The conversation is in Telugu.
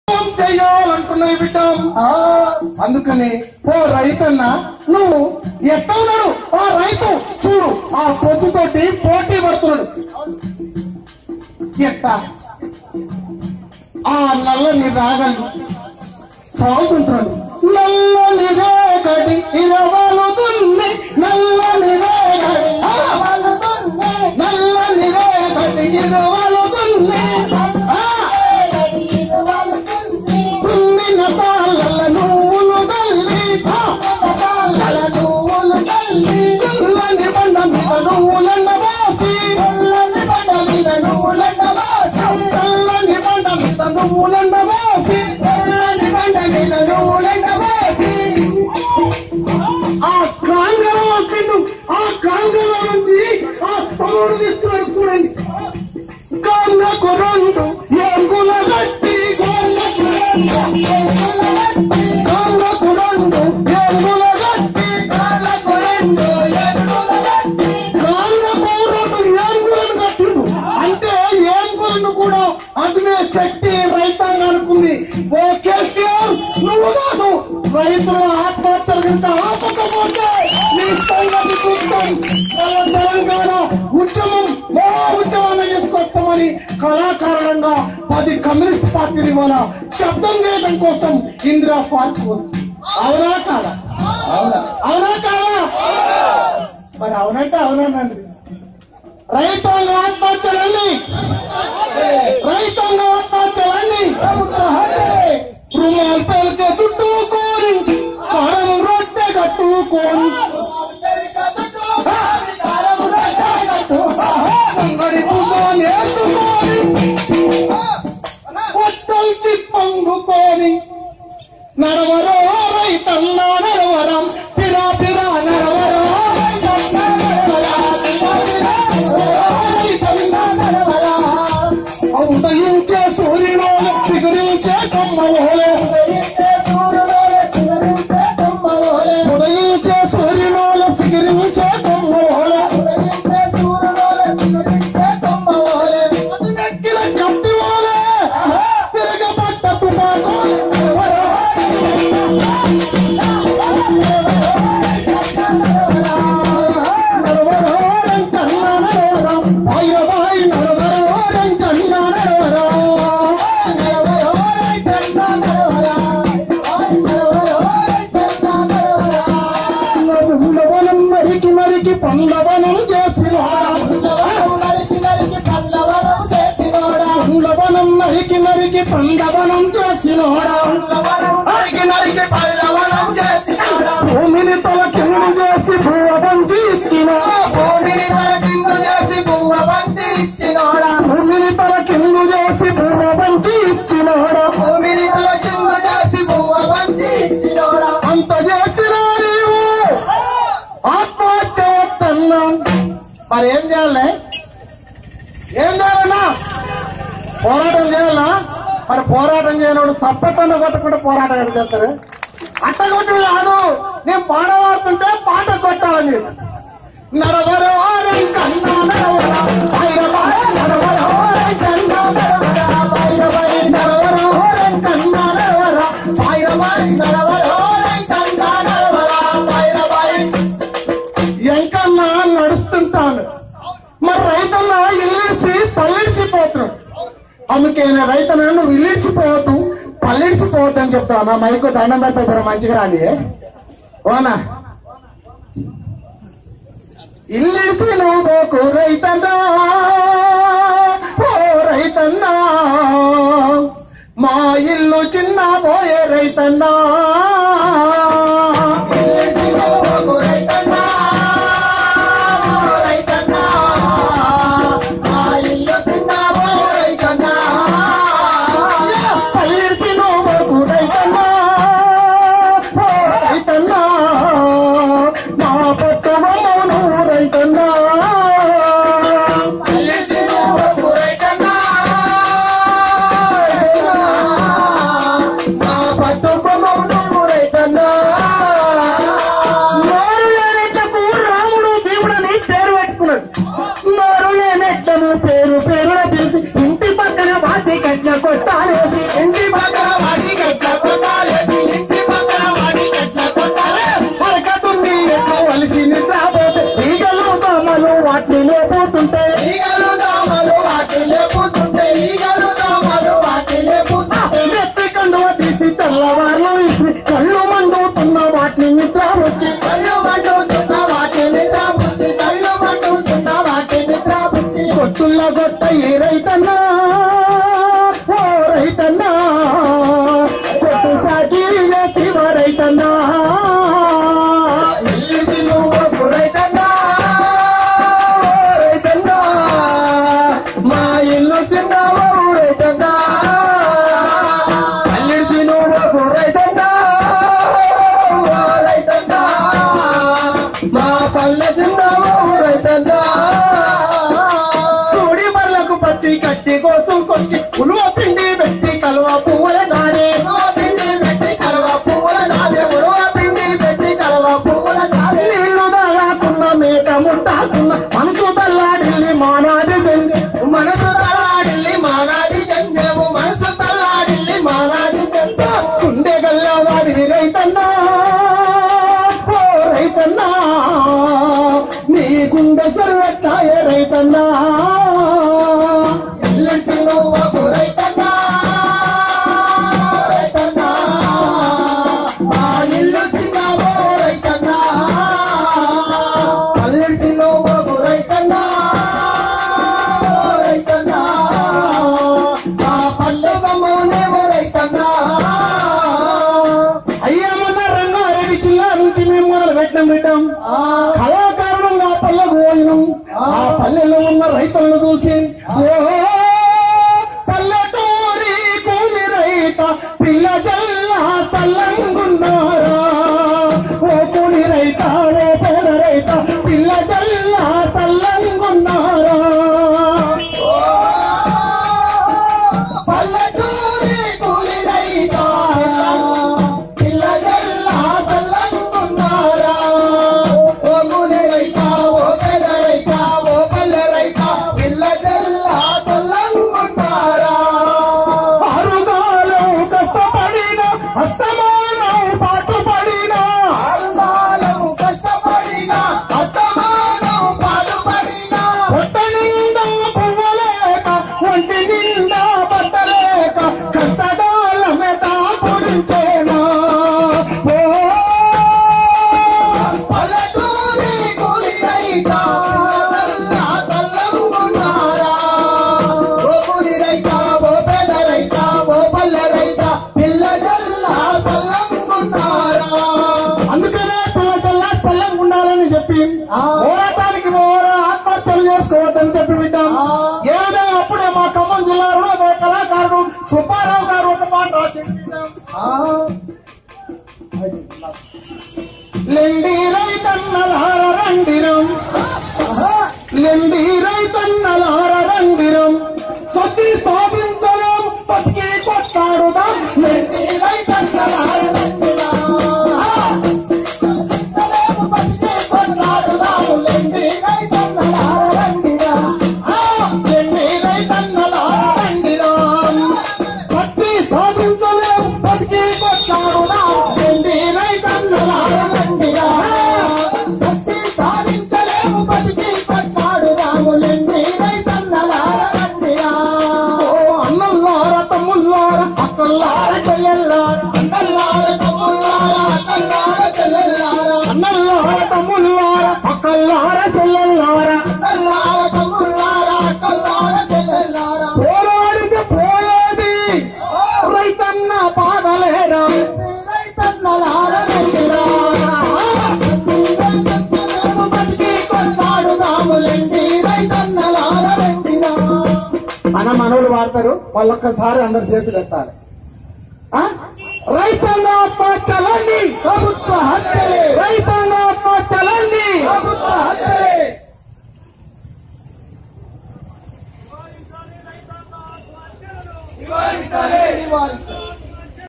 చెయ్యాలంటున్నాయి బిడ్డ. అందుకని ఓ రైతన్నా నువ్వు ఎట్లా ఉన్నాడు ఆ రైతు చూడు, ఆ పొద్దుతోటి పోటీ పడుతున్నాడు. ఎట్టా ఆ నల్లని రాగలి సాగుతుంటాడు. నల్లని రేగడి ఇరవలుతుంది, నల్లని రేగడి నల్లని రేగడి ఇరవలుతుంది. తుమ్మిన తాళ్ళ నువ్వులు తల్లి, తెల్లని బండ మీద నువ్వులన్న వాసి, తెల్లని బండ మీద నువ్వులన్న వాసి, తెల్లని బండ మీద నువ్వులన్న వాసి, తెల్లని బండ మీద నువ్వులన్న వాసి. ఆ కాంగలో వస్తుండు, ఆ కాంగలో నుంచి ఆ తమ్ముడు తీసుకున్నాడు. చూడండి, కాళ్ళకు రెండు ఏగుల గట్టి, కాళ్ళకు రెండు ఏగుల గట్టి, కాళ్ళకు రెండు ఏగుల గట్టి, కాళ్ళకు రెండు ఏగులను కట్టిండు. అంటే ఏగులను కూడా అదినే శక్తి రైతాంగానికి ఉంది. ఓ కేసీఆర్ నువ్వు కాదు, రైతుల ఆత్మహత్యలు కింద ఆపకపోతే నీ సంగతి చూస్తాం. తెలంగాణ ఉద్యమం ఉద్యమాన్ని తీసుకొస్తామని కళాకారణంగా 10 కమ్యూనిస్ట్ పార్టీలు ఇవాళ శబ్దం చేయడం కోసం ఇందిరా పార్టీ వచ్చింది. అవునా కాదా? అవునా కాదా? మరి అవునంటే అవునండి. రైతాంగ ఆత్మహత్యలన్నీ రుమాల్ పేలికే చుట్టుకోని, కారం రొట్టె కట్టుకోని, సంగడి పూకొని వేసుకొని, పొట్టలు చిప్పంగుకొని, నడవరో రైతన్నా నడవరం, పిరా పిరా నడవరో రైతన్నా నడవరా. ఉదయించే సూర్యుడోలే చిగురించే కొమ్మలోలే, ఉదయించే సూర్యుడోలే చిగురించే కొమ్మలోలే, ఉదయించే సూర్యుడోలే చిగురించే కొమ్మలోలే, ఉదయించే సూర్యుడోలే చిగురించే కొమ్మలోలే. అది నెక్కిల కట్టి వాళ్ళే తిరగబట్ట తుపాకోలే, పండ్లవనం చేసినోడా, పండ్లవనం నరికి నరికి పండ్లవనం చేసినోడా, భూమిని తల కింగు చేసి భూవబంతి ఇచ్చినోడా, భూమిని తల కింగు చేసి భూవబంతి ఇచ్చినోడా, భూమిని తల కింగు చేసి భూవబంతి ఇచ్చినోడా, భూమిని తల కింగు చేసి భూవబంతి ఇచ్చినోడా. అంత చేసిన నీవు ఆత్మహత్య వద్దన్నా మరి ఏం చేయాలి? ఏం చేయాలన్నా? పోరాటం చేయాలా? మరి పోరాటం చేయనోడు సప్పటన్న కొట్టకుండా పోరాటం ఎక్కడ చేస్తారు? అట్ట కొట్టి కాదు, నేను పాట పాడుతుంటే పాట కొట్టాలని. నడవరో కన్నా నడవరా, నడవరో కన్నా నడవరా, నడవరో కన్నా నడవరా, నడవరో కన్నా నడవరా. ఎంకన్నా నడుస్తుంటాను, మరి రైతన్నా ఇల్లిసి పల్లిడిసిపోతున్నాడు. అందుకేనా రైతన్నా నువ్వు ఇల్లిసిపోవద్దు పల్లిడిసిపోవద్దు అని చెప్తావు. నా మైకు దండం పెడతా మంచిగా రాని ఓనా. ఇల్లిసి నువ్వు పోకు రైతన్నా, ఓ రైతన్నా, మా ఇల్లు చిన్న పోయే రైతన్నా, పట్టుకోమౌను తెల్లవారులు ఇచ్చి కళ్ళు మండుతున్న వాటిని నిద్ర వచ్చి కళ్ళు మండుతున్న వాటిని నిద్ర వచ్చి కళ్ళు మండుతున్న వాటిని నిద్ర వచ్చి కొట్టుల్ల గొట్ట ఏ రైతన్నా ఓ రైతన్నా కొట్టు సాగి శివ రైతన్నా రైతన్నా రైతన్నా మా ఇల్లు చిన్నావు రైతన్నా అల్లిడిచి నువ్వు రైతన్నా రైతన్నా మా పల్లె చిన్నావు రైతన్నా సూడి బర్లకు పచ్చి కట్టి కోసం కొచ్చి ఉలువ పిండి పెట్టి కలువ పువ్వుల దారి పిండి పెట్టి కలువ పువ్వుల దారి ఉలువ పిండి పెట్టి కలువ పువ్వుల దారి నీళ్లు దాకున్న మేక ముట్టాకున్న మనసు తల్లాడిల్లి మానాది జంగే మనసు తల్లాడిల్లి మానాది జంగేవు మనసు తల్లాడిల్లి మానాది జంగే గుండె గల్లవాడి రైతన్నా ఓ రైతన్నా నీ గుండె సర్వట్టాయ రైతన్నా రైతన్నా రైతన్నా మా ఇల్లు చిన్నావో రైతన్నా పల్లెటి నువ్వు రైతన్నా రైతన్నా మా పండుగమోనేమో రైతన్నా అయ్యామన్న రంగారెడ్డి జిల్లా నుంచి మేము మొదలు పెట్టినాం బిడ్డం కళాకారులంగా పల్లెకు పోయినాం ఆ పల్లెలో ఉన్న రైతులను చూసి పల్లెటూరి కూలి రైత పిల్ల జల్లా తల్లంగున్నారా ఓ కూలి రైత ఓ పేద రైత పిల్ల జల్లా తల్లంగున్నారా పల్లెటూరి కూలి రైత పిల్ల జల్లా తల్లంగున్నారా ఓ కూలి రైత ఓ పేద రైత ఓ పల్లె రైత పిల్ల జల్లా తల్లంగున్నారా అరుగాలం కష్టపడిన అస్తమానం పాటుపడిన అరుగాలం కష్టపడిన అస్తమానం పాటుపడిన పొట్ట నిండా పువ్వులేక ఒంటి నిండా బట్టలేక కష్టకాలమే తాపురించేనా ఓ పల్లెటూరి కూలి రైత తల్లంగున్నారా ఓ కూలి రైత ఓ పేద రైత ఓ పల్లె రైత పిల్ల జల్లా తల్లంగున్నారా అందుకనే పిల్ల జల్లా తల్లంగుండాలని చెప్పి పోరాటానికి పోరా ఆత్మహత్యలు చేసుకోవద్దని చెప్పి వింటాం ఏదో అప్పుడే మా ఖమ్మం జిల్లాలో కళాకారుడు సుబ్బారావు గారు ఒక మాట రాసి లెండి రైతన్నలార రండిరం లెండి రైతన్నలార రండిరం సతి సాధించడం సతికి కొట్టాడుదాం లెండి రైతన్నలార రండిరం బతికి కొట్టాడుదాం లెండి రైతన్నలార రండిరం లెండి రైతన్నలార రండిరం సతి సాధించలేం బతికి కొట్టాడుదాం లెండి రైతన్నలార రండిరం సతి సాధించలేము బతికి కొట్టాడుదాము లెండి రైతన్నలార రండిరం ఓ అన్నల్లార తమ్ముల్లార అక్కల్లార చెల్లెల్లార అన్నల్లార తమ్ముల్లార అక్కల్లార చెల్లెల్లార అన్నల్లార తమ్ముల్లార అక్కల్లార చెల్లెల్లార అన్నల్లార తమ్ముల్లార అక్కల్లార చెల్లెల్లార పోరాడితే పోయేది రైతన్న పాదలేరా రైతన్నలార రండిరా బతికి కొట్టాడుదాము లెండి రైతన్నలార రండిరా మన మనవులు వాడతారు వాళ్ళొక్కసారి అందరు చేతులు ఎత్తాలి రైతాంగాత్మ చలండి ప్రభుత్వ హత్యలే రైతాంగాత్మ చలండి ప్రభుత్వ హత్యలే